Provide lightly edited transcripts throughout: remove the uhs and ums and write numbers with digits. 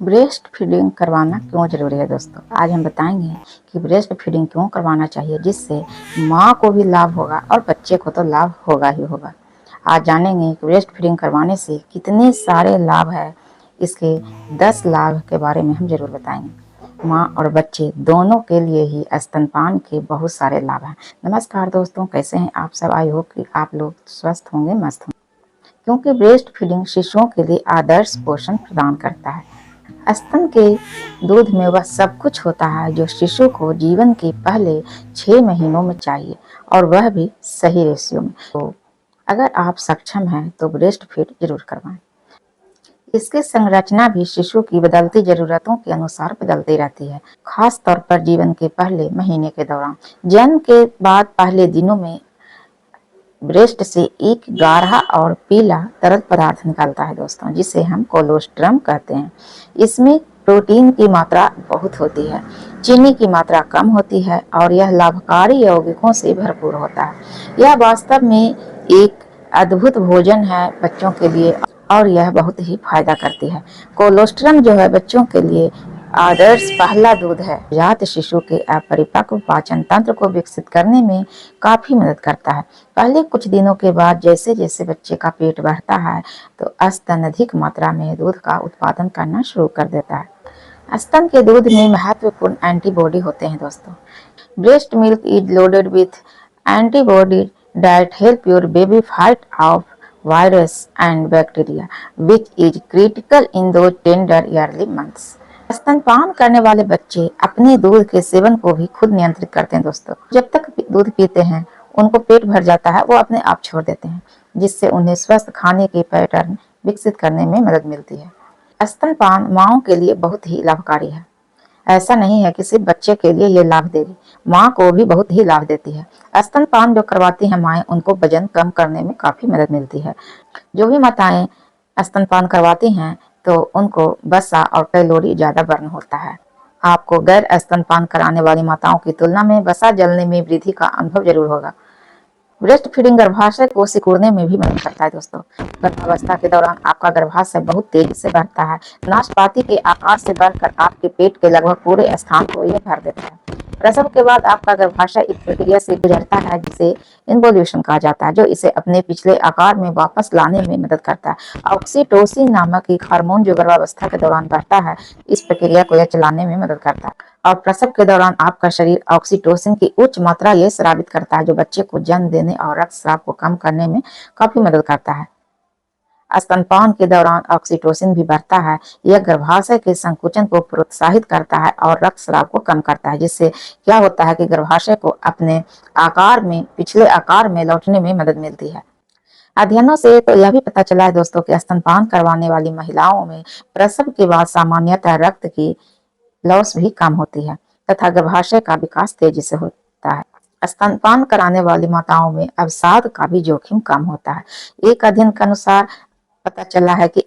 Breast feeding करवाना क्यों जरूरी है दोस्तों। आज हम बताएंगे कि ब्रेस्ट फीडिंग क्यों करवाना चाहिए, जिससे माँ को भी लाभ होगा और बच्चे को तो लाभ होगा ही होगा। आज जानेंगे कि ब्रेस्ट फीडिंग करवाने से कितने सारे लाभ है। इसके 10 लाभ के बारे में हम जरूर बताएंगे। माँ और बच्चे दोनों के लिए ही स्तनपान के बहुत सारे लाभ हैं। नमस्कार दोस्तों, कैसे हैं आप सब। आई होप कि आप लोग स्वस्थ होंगे, मस्त होंगे, क्योंकि ब्रेस्ट फीडिंग शिशुओं के लिए आदर्श पोषण प्रदान करता है। स्तन के दूध में वह सब कुछ होता है जो शिशु को जीवन के पहले 6 महीनों में चाहिए, और वह भी सही रेशियो में। तो अगर आप सक्षम हैं तो ब्रेस्ट फीड जरूर करवाएं। इसकी संरचना भी शिशु की बदलती जरूरतों के अनुसार बदलती रहती है, खास तौर पर जीवन के पहले महीने के दौरान। जन्म के बाद पहले दिनों में ब्रेस्ट से एक गाढ़ा और पीला तरल पदार्थ निकलता है दोस्तों, जिसे हम कोलोस्ट्रम कहते हैं। इसमें प्रोटीन की मात्रा बहुत होती है, चीनी की मात्रा कम होती है और यह लाभकारी यौगिकों से भरपूर होता है। यह वास्तव में एक अद्भुत भोजन है बच्चों के लिए, और यह बहुत ही फायदा करती है। कोलोस्ट्रम जो है बच्चों के लिए आदर्श पहला दूध है। नवजात शिशु के अपरिपक्व पाचन तंत्र को विकसित करने में काफी मदद करता है। पहले कुछ दिनों के बाद जैसे जैसे बच्चे का पेट बढ़ता है तो स्तन अधिक मात्रा में दूध का उत्पादन करना शुरू कर देता है। स्तन के दूध में महत्वपूर्ण एंटीबॉडी होते हैं दोस्तों। Breast milk is loaded with antibody that help your baby fight off virus and bacteria, which is critical in those tender early months. स्तनपान करने वाले बच्चे अपने दूध के सेवन को भी खुद नियंत्रित करते हैं दोस्तों। जब तक दूध पीते हैं उनको पेट भर जाता है, वो अपने आप छोड़ देते हैं, जिससे उन्हें स्वस्थ खाने के पैटर्न विकसित करने में मदद मिलती है। स्तनपान माँओं के लिए बहुत ही लाभकारी है। ऐसा नहीं है कि सिर्फ बच्चे के लिए ये लाभ देगी, माँ को भी बहुत ही लाभ देती है। स्तनपान जो करवाती हैं माएँ, उनको वजन कम करने में काफी मदद मिलती है। जो भी माताएं स्तनपान करवाती हैं तो उनको वसा और कैलोरी ज्यादा बर्न होता है। आपको गैर स्तनपान कराने वाली माताओं की तुलना में वसा जलने में वृद्धि का अनुभव जरूर होगा। ब्रेस्ट फीडिंग गर्भाशय को सिकुड़ने में भी मदद करता है दोस्तों। गर्भावस्था के दौरान आपका गर्भाशय बहुत तेजी से बढ़ता है। नाशपाती के आकार से बढ़कर आपके पेट के लगभग पूरे स्थान को यह भर देता है। प्रसव के बाद आपका गर्भाशय एक प्रक्रिया से गुजरता है जिसे इन्वोल्यूशन कहा जाता है, जो इसे अपने पिछले आकार में वापस लाने में मदद करता है। ऑक्सीटोसिन नामक एक हार्मोन जो गर्भावस्था के दौरान बढ़ता है, इस प्रक्रिया को यह चलाने में मदद करता है। और प्रसव के दौरान आपका शरीर ऑक्सीटोसिन की उच्च मात्रा यह स्रावित करता है, जो बच्चे को जन्म देने और रक्तस्राव को कम करने में काफी मदद करता है। स्तनपान के दौरान ऑक्सीटोसिन भी बढ़ता है। यह गर्भाशय के संकुचन को प्रोत्साहित करता है और रक्तस्राव को कम करता है, जिससे क्या होता है कि गर्भाशय को अपने आकार में, पिछले आकार में लौटने में मदद मिलती है। अध्ययनों से तो यह भी पता चला है दोस्तों कि स्तनपान करवाने वाली महिलाओं में प्रसव के बाद सामान्यतः रक्त की लॉस भी कम होती है तथा गर्भाशय का विकास तेजी से होता है। स्तनपान कराने वाली माताओं में अवसाद का भी जोखिम कम होता है। एक अध्ययन के अनुसार पता चला है कि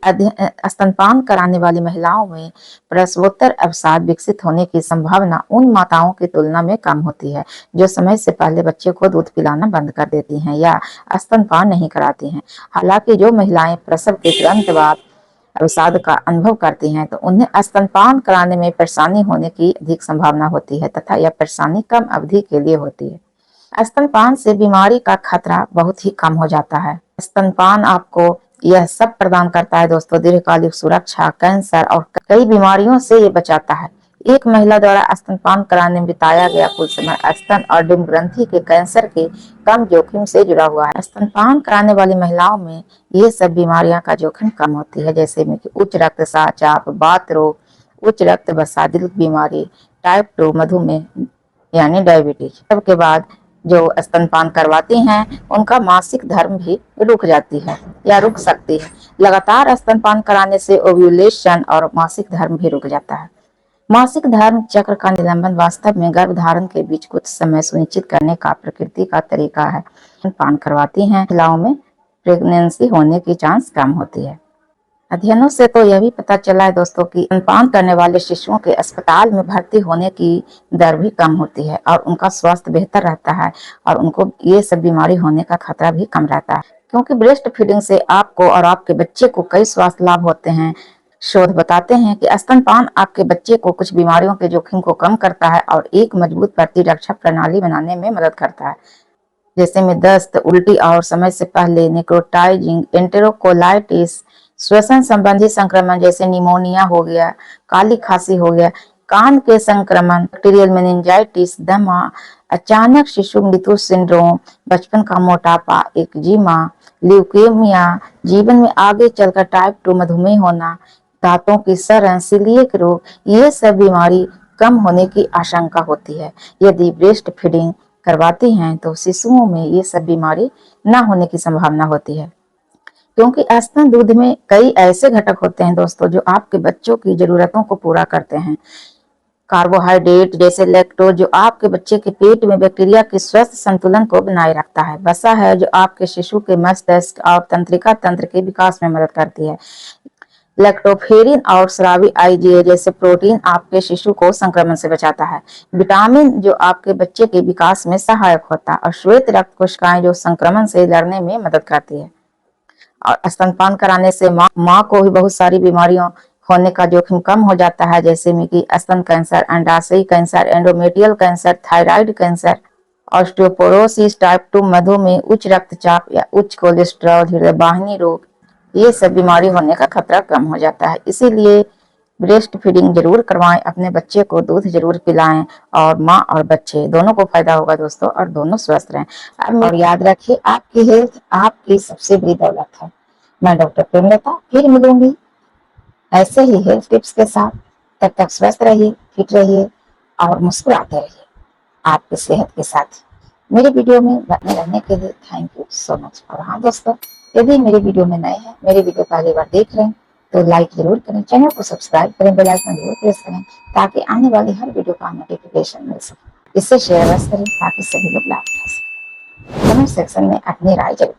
स्तनपान कराने वाली महिलाओं में प्रसवोत्तर अवसाद विकसित होने की संभावना उन माताओं की तुलना में कम होती है जो समय से पहले बच्चे को दूध पिलाना बंद कर देती हैं या स्तनपान नहीं कराती हैं। हालांकि जो महिलाएं प्रसव के तुरंत बाद अवसाद का अनुभव करती हैं तो उन्हें स्तनपान कराने में परेशानी होने की अधिक संभावना होती है तथा यह परेशानी कम अवधि के लिए होती है। स्तनपान से बीमारी का खतरा बहुत ही कम हो जाता है। स्तनपान आपको यह सब प्रदान करता है दोस्तों, दीर्घकालिक सुरक्षा, कैंसर और कई बीमारियों से ये बचाता है। एक महिला द्वारा स्तनपान कराने में बिताया गया कुल समय स्तन और डिम्ब ग्रंथि के कैंसर के कम जोखिम से जुड़ा हुआ है। स्तनपान कराने वाली महिलाओं में ये सब बीमारियां का जोखिम कम होती है, जैसे में कि उच्च रक्तचाप, बात रोग, उच्च रक्त वसा, दिल की बीमारी, टाइप 2 मधुमेह यानी डायबिटीज। सबके बाद जो स्तनपान करवाती हैं उनका मासिक धर्म भी रुक जाती है या रुक सकती है। लगातार स्तनपान कराने से ओव्यूलेशन और मासिक धर्म भी रुक जाता है। मासिक धर्म चक्र का निलंबन वास्तव में गर्भधारण के बीच कुछ समय सुनिश्चित करने का प्रकृति का तरीका है। स्तनपान करवाती हैं महिलाओं में प्रेगनेंसी होने की चांस कम होती है। अध्ययनों से तो यह भी पता चला है दोस्तों कि स्तनपान करने वाले शिशुओं के अस्पताल में भर्ती होने की दर भी कम होती है और उनका स्वास्थ्य बेहतर रहता है और उनको ये सब बीमारी होने का खतरा भी कम रहता है, क्योंकि ब्रेस्ट फीडिंग से आपको और आपके बच्चे को कई स्वास्थ्य लाभ होते हैं। शोध बताते हैं कि स्तनपान आपके बच्चे को कुछ बीमारियों के जोखिम को कम करता है और एक मजबूत प्रतिरक्षा प्रणाली बनाने में मदद करता है, जैसे में दस्त, उल्टी और समय से पहले नेक्रोटाइजिंग एंटेरोकोलाइटिस, श्वसन संबंधी संक्रमण जैसे निमोनिया हो गया, काली खांसी हो गया, कान के संक्रमण, बैक्टीरियल मेनिंजाइटिस, दमा, अचानक शिशु मृत्यु सिंड्रोम, बचपन का मोटापा, एक्जिमा, ल्यूकेमिया, जीवन में आगे चलकर टाइप 2 मधुमेह होना, दांतों की सड़न, सीलिएक रोग, ये सब बीमारी कम होने की आशंका होती है। यदि ब्रेस्ट फीडिंग करवाती हैं तो शिशुओं में ये सब बीमारी ना होने की संभावना होती है, क्योंकि स्तन दूध में कई ऐसे घटक होते हैं दोस्तों जो आपके बच्चों की जरूरतों को पूरा करते हैं। कार्बोहाइड्रेट जैसे लैक्टोज जो आपके बच्चे के पेट में बैक्टीरिया के स्वस्थ संतुलन को बनाए रखता है। वसा है जो आपके शिशु के मस्तिष्क और तंत्रिका तंत्र के विकास में मदद करती है। लैक्टोफेरिन और स्रावी आईजीए जैसे प्रोटीन आपके शिशु को संक्रमण से बचाता है। विटामिन जो आपके बच्चे के विकास में सहायक होता है, और श्वेत रक्त कोशिकाएं जो संक्रमण से लड़ने में मदद करती है। और स्तनपान कराने से माँ को भी बहुत सारी बीमारियों होने का जोखिम कम हो जाता है, जैसे में कि स्तन कैंसर, अंडाशय cancer, endometrial cancer, thyroid cancer, osteoporosis, type 2 मधुमेह, उच्च रक्तचाप या उच्च कोलेस्ट्रॉल, हृदय वाहिनी रोग, ये सब बीमारी होने का खतरा कम हो जाता है। इसीलिए ब्रेस्ट फीडिंग जरूर करवाएं, अपने बच्चे को दूध जरूर पिलाएं, और माँ और बच्चे दोनों को फायदा होगा दोस्तों, और दोनों स्वस्थ रहें। और याद रखिए, आपकी हेल्थ आपकी सबसे बड़ी दौलत है। मैं डॉक्टर प्रेमलता फिर मिलूंगी ऐसे ही हेल्थ टिप्स के साथ। तब तक स्वस्थ रहिए, फिट रहिए और मुस्कुराते रहिए आपकी सेहत के साथ। मेरे वीडियो में बने रहने के लिए थैंक यू सो मच। और हाँ दोस्तों, यदि मेरे वीडियो में नए हैं, मेरे वीडियो पहली बार देख रहे हैं, तो लाइक जरूर करें, चैनल को सब्सक्राइब करें, बेल आइकन जरूर प्रेस करें, ताकि आने वाली हर वीडियो का नोटिफिकेशन मिल सके। इससे शेयर करें ताकि सभी लोग लाभ उठा सकें। कमेंट सेक्शन में अपनी राय जरूर